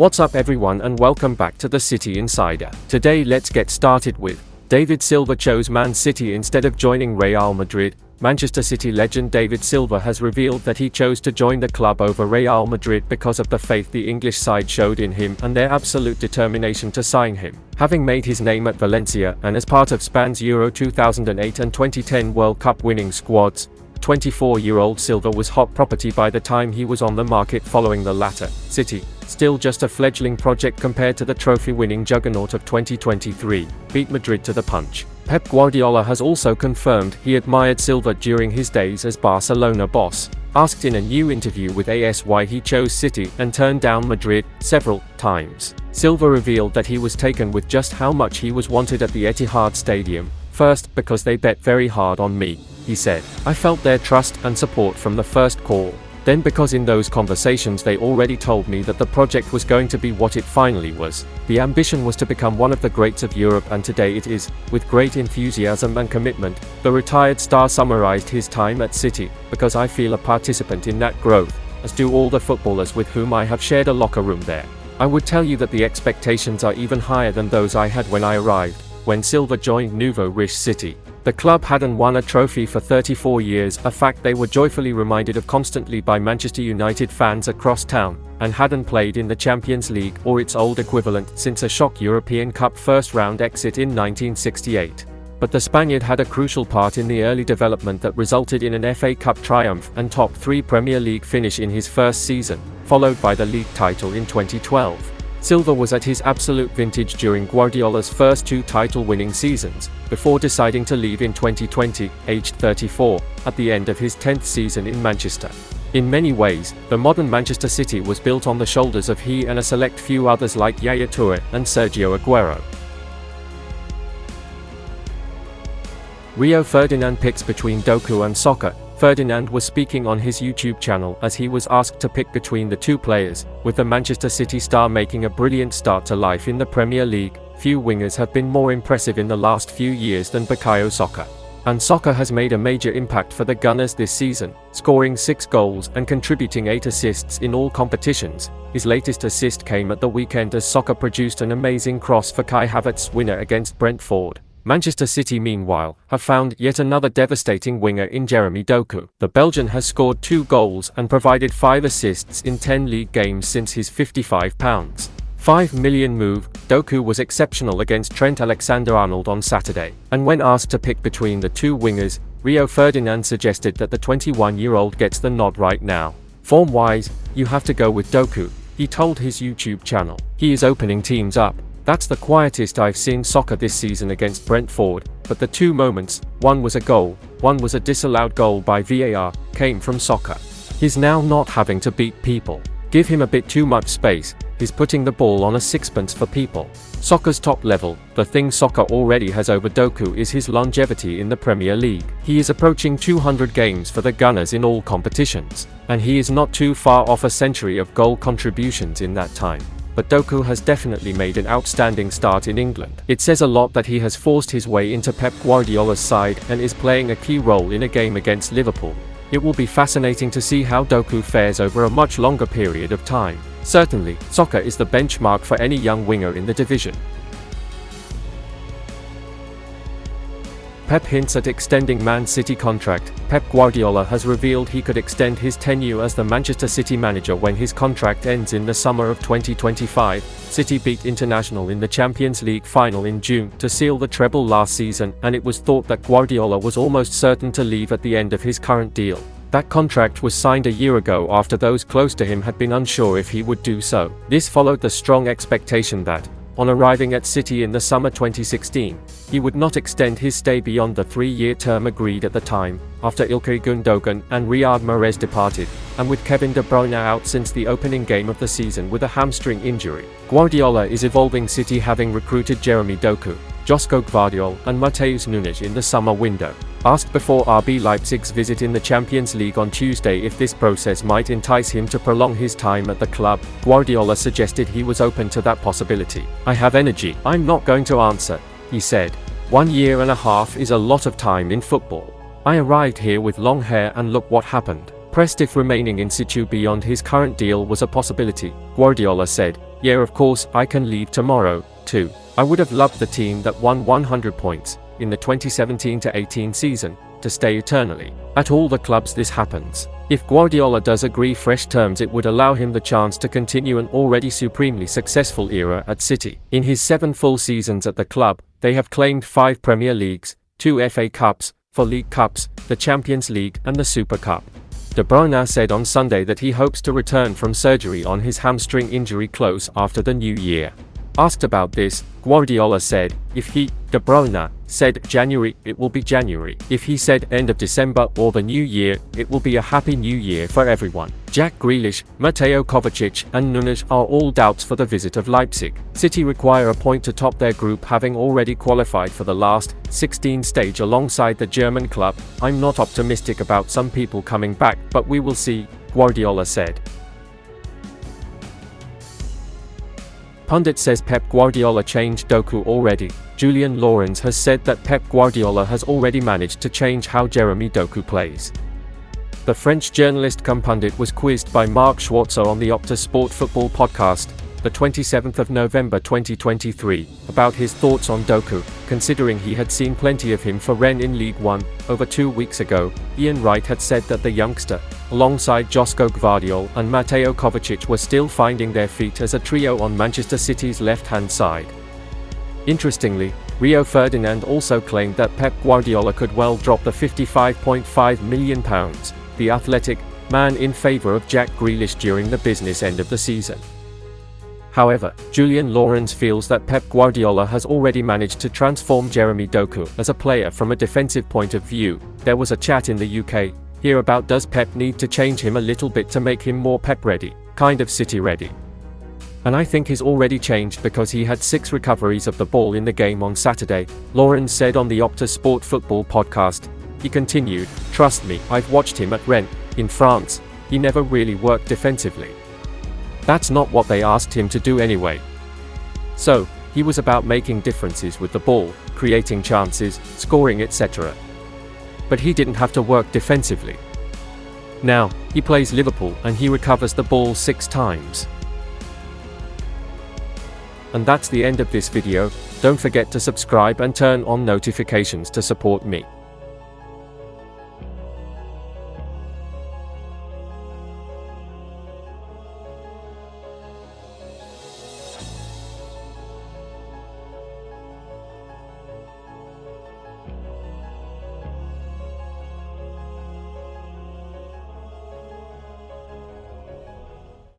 What's up everyone and welcome back to the City Insider. Today let's get started with David Silva chose Man City instead of joining Real Madrid. Manchester City legend David Silva has revealed that he chose to join the club over Real Madrid because of the faith the English side showed in him and their absolute determination to sign him. Having made his name at Valencia and as part of Spain's Euro 2008 and 2010 World Cup winning squads, 24-year-old Silva was hot property by the time he was on the market following the latter. City, still just a fledgling project compared to the trophy-winning juggernaut of 2023, beat Madrid to the punch. Pep Guardiola has also confirmed he admired Silva during his days as Barcelona boss. Asked in a new interview with AS why he chose City and turned down Madrid several times, Silva revealed that he was taken with just how much he was wanted at the Etihad Stadium. First, because they bet very hard on me, he said. I felt their trust and support from the first call. Then because in those conversations they already told me that the project was going to be what it finally was. The ambition was to become one of the greats of Europe, and today it is. With great enthusiasm and commitment, the retired star summarized his time at City, because I feel a participant in that growth, as do all the footballers with whom I have shared a locker room there. I would tell you that the expectations are even higher than those I had when I arrived. When Silva joined Nouveau Riche City, the club hadn't won a trophy for 34 years, a fact they were joyfully reminded of constantly by Manchester United fans across town, and hadn't played in the Champions League or its old equivalent since a shock European Cup first-round exit in 1968. But the Spaniard had a crucial part in the early development that resulted in an FA Cup triumph and top 3 Premier League finish in his first season, followed by the league title in 2012. Silva was at his absolute vintage during Guardiola's first 2 title-winning seasons, before deciding to leave in 2020, aged 34, at the end of his 10th season in Manchester. In many ways, the modern Manchester City was built on the shoulders of he and a select few others like Yaya Toure and Sergio Aguero. Rio Ferdinand picks between Doku and soccer. Ferdinand was speaking on his YouTube channel as he was asked to pick between the 2 players. With the Manchester City star making a brilliant start to life in the Premier League, few wingers have been more impressive in the last few years than Bukayo Saka. And Saka has made a major impact for the Gunners this season, scoring 6 goals and contributing 8 assists in all competitions. His latest assist came at the weekend as Saka produced an amazing cross for Kai Havertz's winner against Brentford. Manchester City, meanwhile, have found yet another devastating winger in Jeremy Doku. The Belgian has scored 2 goals and provided 5 assists in 10 league games since his £55.5 million move. Doku was exceptional against Trent Alexander-Arnold on Saturday, and when asked to pick between the 2 wingers, Rio Ferdinand suggested that the 21-year-old gets the nod right now. Form-wise, you have to go with Doku, he told his YouTube channel. He is opening teams up. That's the quietest I've seen Saka this season against Brentford, but the 2 moments, one was a goal, one was a disallowed goal by VAR, came from Saka. He's now not having to beat people. Give him a bit too much space, he's putting the ball on a sixpence for people. Saka's top level, the thing Saka already has over Doku is his longevity in the Premier League. He is approaching 200 games for the Gunners in all competitions, and he is not too far off a century of goal contributions in that time. But Doku has definitely made an outstanding start in England. It says a lot that he has forced his way into Pep Guardiola's side and is playing a key role in a game against Liverpool. It will be fascinating to see how Doku fares over a much longer period of time. Certainly, Saka is the benchmark for any young winger in the division. Pep hints at extending Man City contract. Pep Guardiola has revealed he could extend his tenure as the Manchester City manager when his contract ends in the summer of 2025. City beat International in the Champions League final in June to seal the treble last season, and it was thought that Guardiola was almost certain to leave at the end of his current deal. That contract was signed a year ago after those close to him had been unsure if he would do so. This followed the strong expectation that, on arriving at City in the summer 2016, he would not extend his stay beyond the 3-year term agreed at the time, after Ilkay Gundogan and Riyad Mahrez departed, and with Kevin De Bruyne out since the opening game of the season with a hamstring injury. Guardiola is evolving City, having recruited Jeremy Doku, Josko Gvardiol and Matheus Nunes in the summer window. Asked before RB Leipzig's visit in the Champions League on Tuesday if this process might entice him to prolong his time at the club, Guardiola suggested he was open to that possibility. "I have energy. I'm not going to answer," he said. 1 year and a half is a lot of time in football. I arrived here with long hair and look what happened. Pressed if remaining in situ beyond his current deal was a possibility, Guardiola said, "Yeah, of course, I can leave tomorrow, too. I would have loved the team that won 100 points in the 2017-18 season to stay eternally. At all the clubs this happens. If Guardiola does agree fresh terms, it would allow him the chance to continue an already supremely successful era at City. In his 7 full seasons at the club, they have claimed 5 Premier Leagues, 2 FA Cups, 4 League Cups, the Champions League and the Super Cup." De Bruyne said on Sunday that he hopes to return from surgery on his hamstring injury close after the new year. Asked about this, Guardiola said, "If he, De Bruyne, said January, it will be January. If he said end of December or the new year, it will be a happy new year for everyone." Jack Grealish, Mateo Kovacic and Nunes are all doubts for the visit of Leipzig. City require a point to top their group, having already qualified for the last 16 stage alongside the German club. "I'm not optimistic about some people coming back, but we will see," Guardiola said. Pundit says Pep Guardiola changed Doku already. Julian Lorenz has said that Pep Guardiola has already managed to change how Jeremy Doku plays. The French journalist cum pundit was quizzed by Mark Schwarzer on the Opta Sport Football podcast, the 27th of November 2023, about his thoughts on Doku, considering he had seen plenty of him for Rennes in League One. Over 2 weeks ago, Ian Wright had said that the youngster, alongside Josko Gvardiol and Mateo Kovacic, were still finding their feet as a trio on Manchester City's left-hand side. Interestingly, Rio Ferdinand also claimed that Pep Guardiola could well drop the £55.5 million, the Athletic, man in favour of Jack Grealish during the business end of the season. However, Julian Lorenz feels that Pep Guardiola has already managed to transform Jeremy Doku as a player from a defensive point of view. There was a chat in the UK here about does Pep need to change him a little bit to make him more Pep ready, kind of City ready. And I think he's already changed because he had 6 recoveries of the ball in the game on Saturday, Lorenz said on the Opta Sport Football podcast. He continued, "Trust me, I've watched him at Rennes, in France. He never really worked defensively. That's not what they asked him to do anyway. So, he was about making differences with the ball, creating chances, scoring etc. But he didn't have to work defensively. Now, he plays Liverpool and he recovers the ball 6 times. And that's the end of this video. Don't forget to subscribe and turn on notifications to support me.